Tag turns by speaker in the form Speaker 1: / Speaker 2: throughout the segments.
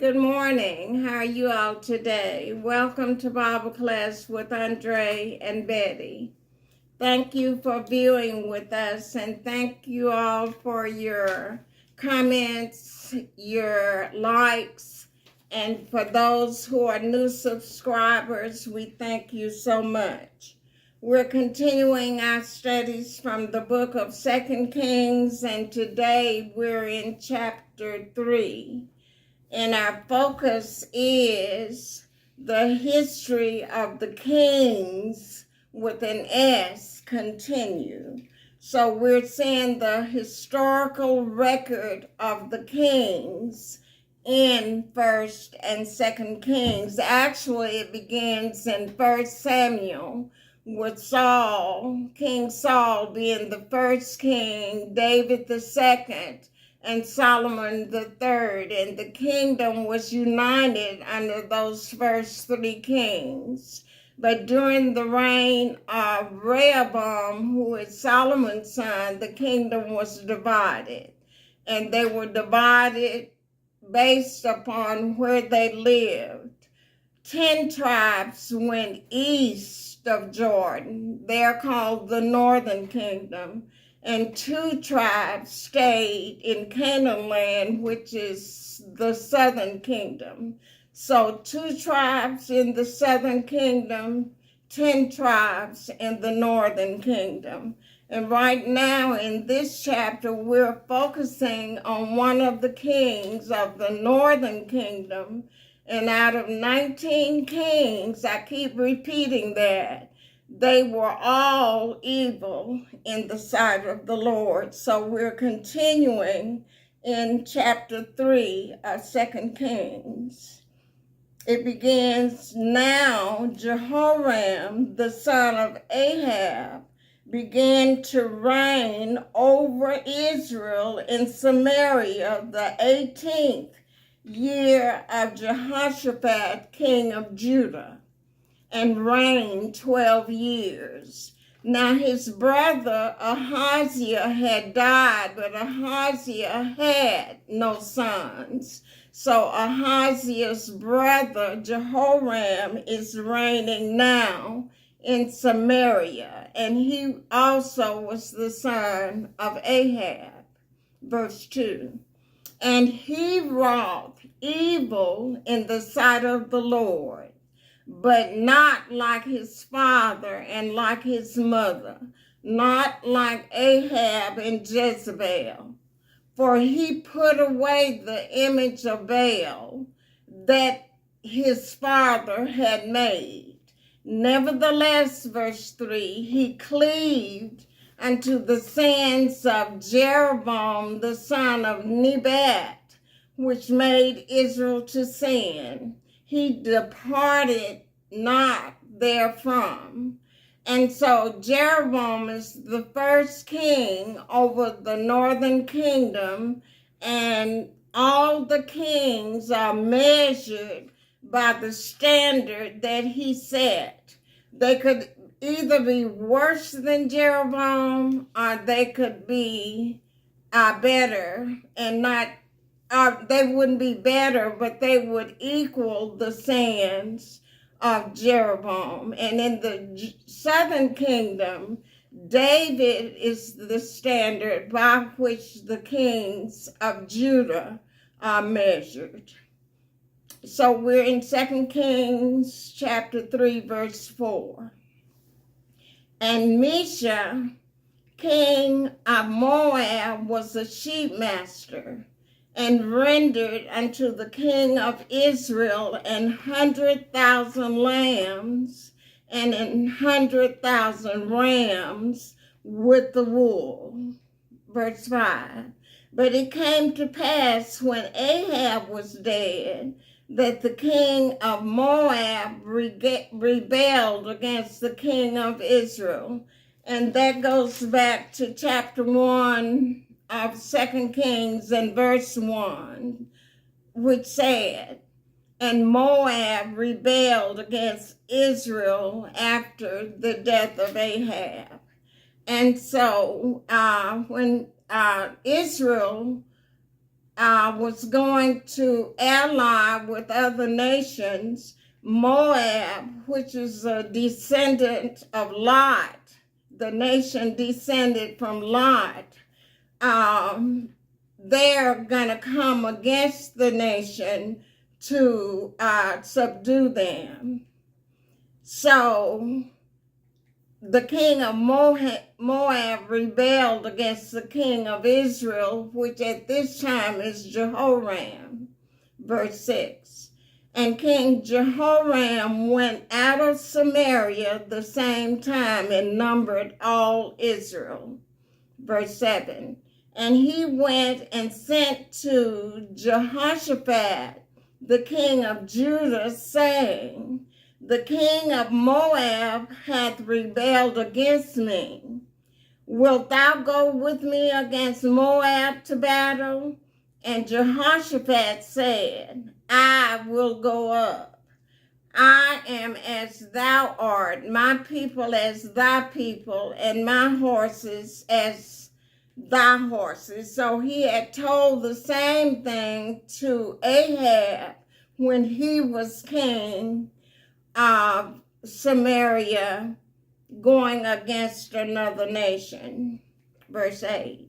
Speaker 1: Good morning. How are you all today? Welcome to Bible class with Andre and Betty. Thank you for viewing with us, and thank you all for your comments, your likes, and for those who are new subscribers, we thank you so much. We're continuing our studies from the book of 2 Kings, and today we're in chapter 3. And our focus is the history of the kings with an S continue. So we're seeing the historical record of the kings in 1st and 2nd Kings. Actually, it begins in 1st Samuel with Saul, King Saul being the first king, David the second, and Solomon the third, and the kingdom was united under those first three kings. But during the reign of Rehoboam, who is Solomon's son, the kingdom was divided, and they were divided based upon where they lived. 10 tribes went east of Jordan. They're called the Northern Kingdom. And 2 tribes stayed in Canaan land, which is the Southern Kingdom. So 2 tribes in the Southern Kingdom, 10 tribes in the Northern Kingdom. And right now in this chapter, we're focusing on one of the kings of the Northern Kingdom. And out of 19 kings, I keep repeating that, they were all evil in the sight of the Lord. So we're continuing in chapter 3 of 2 Kings. It begins, now Jehoram, the son of Ahab, began to reign over Israel in Samaria the 18th year of Jehoshaphat, king of Judah, and reigned 12 years. Now his brother Ahaziah had died, but Ahaziah had no sons. So Ahaziah's brother Jehoram is reigning now in Samaria, and he also was the son of Ahab. Verse 2. And he wrought evil in the sight of the Lord, but not like his father and like his mother, not like Ahab and Jezebel. For he put away the image of Baal that his father had made. Nevertheless, verse 3, he cleaved unto the sins of Jeroboam the son of Nebat, which made Israel to sin. He departed not therefrom. And so Jeroboam is the first king over the northern kingdom, and all the kings are measured by the standard that he set. They could either be worse than Jeroboam, or they could be better, and not, they wouldn't be better, but they would equal the sins of Jeroboam. And in the southern kingdom, David is the standard by which the kings of Judah are measured. So we're in 2 Kings chapter 3, verse 4. And Misha, king of Moab, was a sheep master, and rendered unto the king of Israel 100,000 lambs and 100,000 rams with the wool. Verse 5. But it came to pass when Ahab was dead, that the king of Moab rebelled against the king of Israel. And that goes back to chapter 1 of 2 Kings and verse 1, which said, and Moab rebelled against Israel after the death of Ahab. And so when Israel was going to ally with other nations, Moab, which is a descendant of Lot, the nation descended from Lot, they're going to come against the nation to subdue them. So the king of Moab rebelled against the king of Israel, which at this time is Jehoram. Verse 6. And King Jehoram went out of Samaria the same time and numbered all Israel. Verse 7. And he went and sent to Jehoshaphat, the king of Judah, saying, the king of Moab hath rebelled against me. Wilt thou go with me against Moab to battle? And Jehoshaphat said, I will go up. I am as thou art, my people as thy people, and my horses as thy horses. So he had told the same thing to Ahab when he was king of Samaria, going against another nation. Verse 8.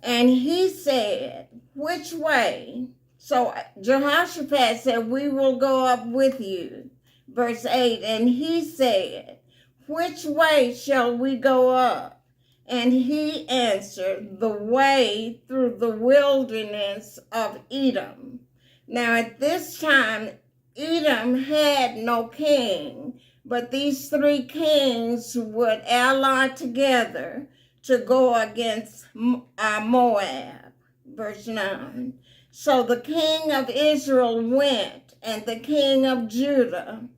Speaker 1: And he said, which way? So Jehoshaphat said, we will go up with you. Verse 8. And he said, which way shall we go up? And he answered, the way through the wilderness of Edom. Now at this time, Edom had no king, but these three kings would ally together to go against Moab. Verse 9. So the king of Israel went, and the king of Judah,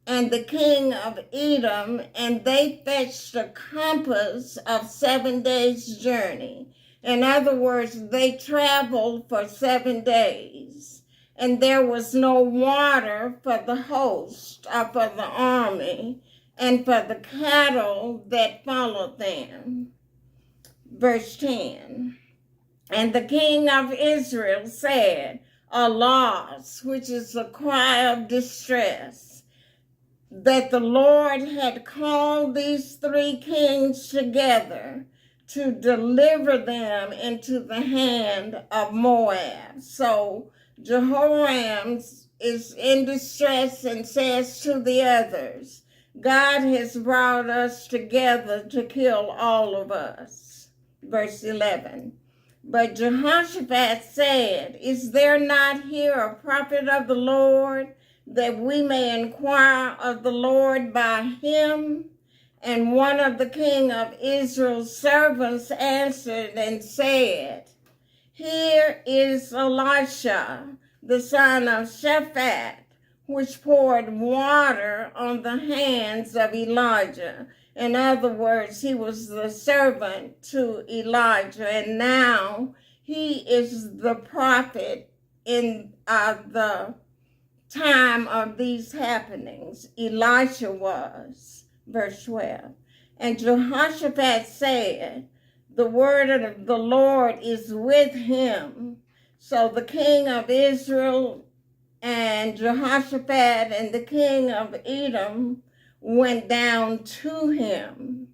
Speaker 1: and the king of Edom, and they fetched a compass of 7 days' journey. In other words, they traveled for 7 days. And there was no water for the host, or for the army, and for the cattle that followed them. Verse 10. And the king of Israel said, alas, which is a cry of distress, that the Lord had called these three kings together to deliver them into the hand of Moab. So Jehoram is in distress and says to the others, God has brought us together to kill all of us. Verse 11. But Jehoshaphat said, is there not here a prophet of the Lord, that we may inquire of the Lord by him? And one of the king of Israel's servants answered and said, here is Elisha, the son of Shaphat, which poured water on the hands of Elijah. In other words, he was the servant to Elijah, and now he is the prophet in the time of these happenings. Elisha was. Verse 12. And Jehoshaphat said, the word of the Lord is with him. So the king of Israel and Jehoshaphat and the king of Edom went down to him.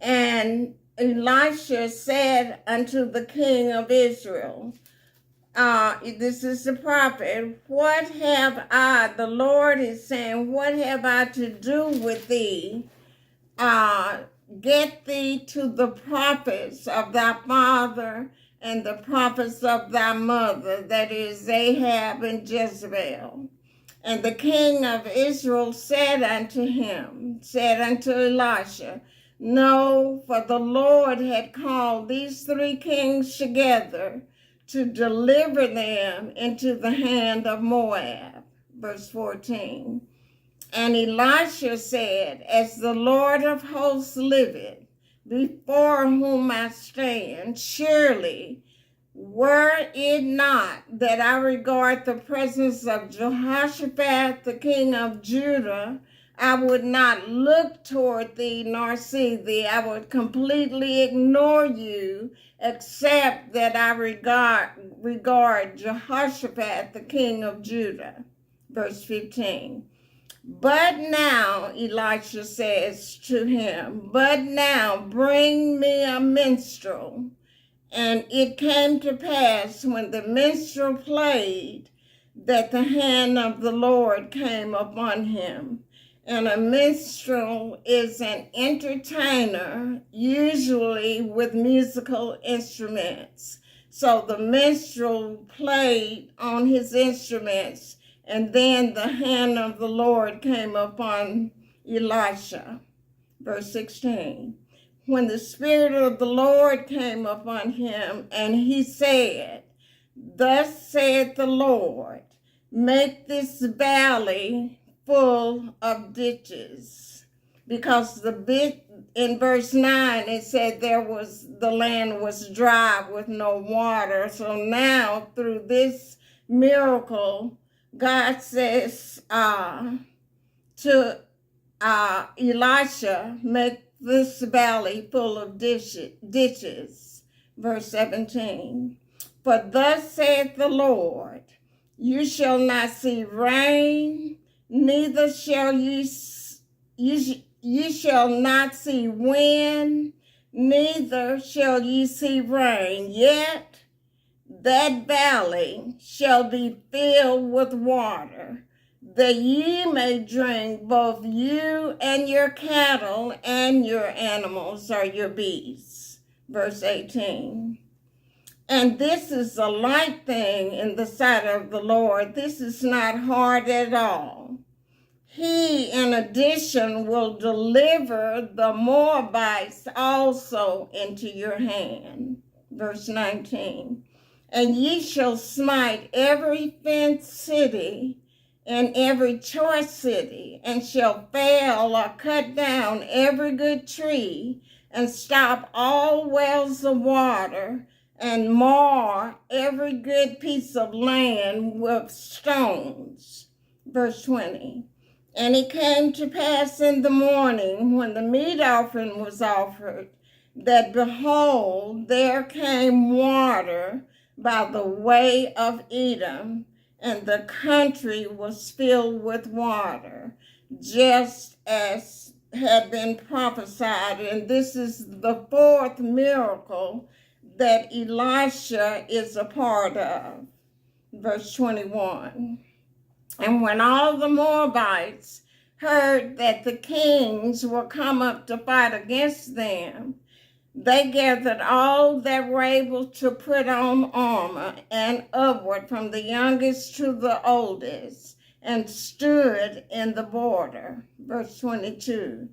Speaker 1: And Elisha said unto the king of Israel, this is the prophet, what have I, the Lord is saying, what have I to do with thee? Get thee to the prophets of thy father and the prophets of thy mother, that is Ahab and Jezebel. And the king of Israel said unto Elisha, no, for the Lord had called these three kings together to deliver them into the hand of Moab. Verse 14. And Elisha said, as the Lord of hosts liveth, before whom I stand, surely were it not that I regard the presence of Jehoshaphat, the king of Judah, I would not look toward thee nor see thee. I would completely ignore you, except that I regard Jehoshaphat, the king of Judah. Verse 15. But now, Elisha says to him, but now bring me a minstrel. And it came to pass when the minstrel played that the hand of the Lord came upon him. And a minstrel is an entertainer, usually with musical instruments. So the minstrel played on his instruments, and then the hand of the Lord came upon Elisha. Verse 16. When the Spirit of the Lord came upon him, and he said, thus saith the Lord, make this valley full of ditches. Because in verse 9 it said the land was dry with no water. So now through this miracle, God says to Elisha, make this valley full of ditches. Verse 17. For thus saith the Lord, you shall not see rain, neither shall you shall not see wind, neither shall you see rain, yet that valley shall be filled with water, that ye may drink, both you and your cattle and your animals or your beasts. Verse 18. And this is a light thing in the sight of the Lord. This is not hard at all. He, in addition, will deliver the Moabites also into your hand. Verse 19. And ye shall smite every fenced city and every choice city, and shall fell or cut down every good tree, and stop all wells of water, and mar every good piece of land with stones. Verse 20. And it came to pass in the morning, when the meat offering was offered, that behold, there came water by the way of Edom, and the country was filled with water, just as had been prophesied. And this is the fourth miracle that Elisha is a part of. Verse 21. And when all the Moabites heard that the kings were come up to fight against them, they gathered all that were able to put on armor and upward, from the youngest to the oldest, and stood in the border. Verse 22.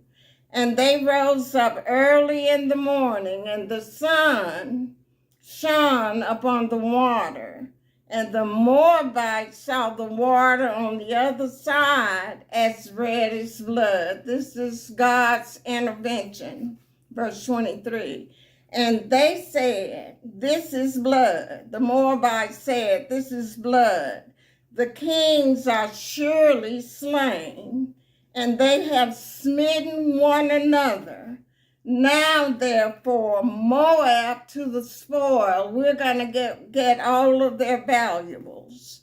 Speaker 1: And they rose up early in the morning, and the sun shone upon the water. And the Moabites saw the water on the other side as red as blood. This is God's intervention. Verse 23. And they said, this is blood. The Moabites said, this is blood. The kings are surely slain, and they have smitten one another. Now, therefore, Moab to the spoil. We're going to get all of their valuables.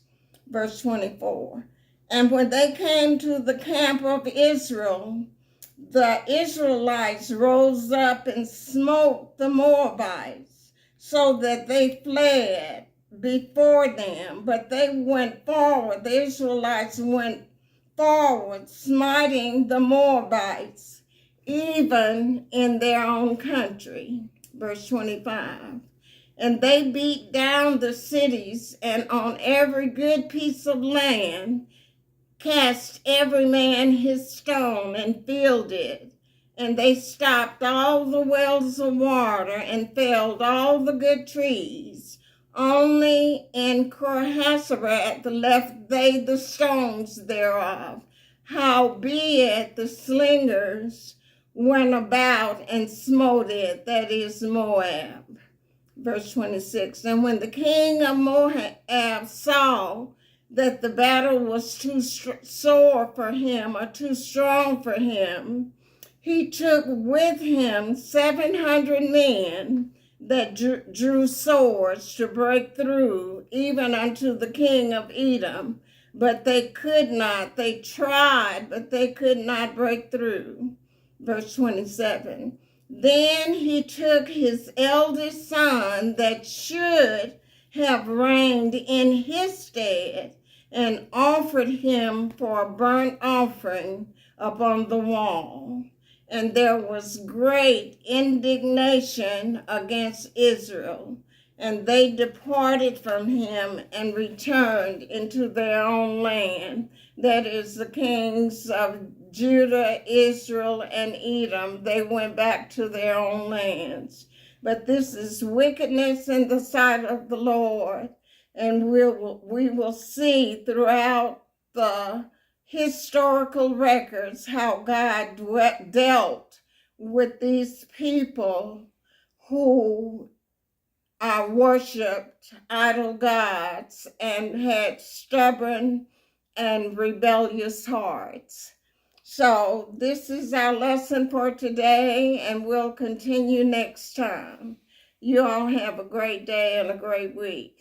Speaker 1: Verse 24. And when they came to the camp of Israel, the Israelites rose up and smote the Moabites, so that they fled before them. But they went forward. The Israelites went forward, smiting the Moabites, even in their own country. Verse 25. And they beat down the cities, and on every good piece of land cast every man his stone and filled it. And they stopped all the wells of water and felled all the good trees. Only in Korhasaret left they the stones thereof. Howbeit the slingers went about and smote it, that is Moab. Verse 26. And when the king of Moab saw that the battle was too sore for him or too strong for him, he took with him 700 men that drew swords to break through, even unto the king of Edom. But they could not. They tried, but they could not break through. Verse 27. Then he took his eldest son that should have reigned in his stead and offered him for a burnt offering upon the wall. And there was great indignation against Israel, and they departed from him and returned into their own land. That is, the kings of Judah, Israel, and Edom. They went back to their own lands. But this is wickedness in the sight of the Lord, and we will see throughout the historical records how God dealt with these people who worshipped idol gods and had stubborn and rebellious hearts. So this is our lesson for today, and we'll continue next time. You all have a great day and a great week.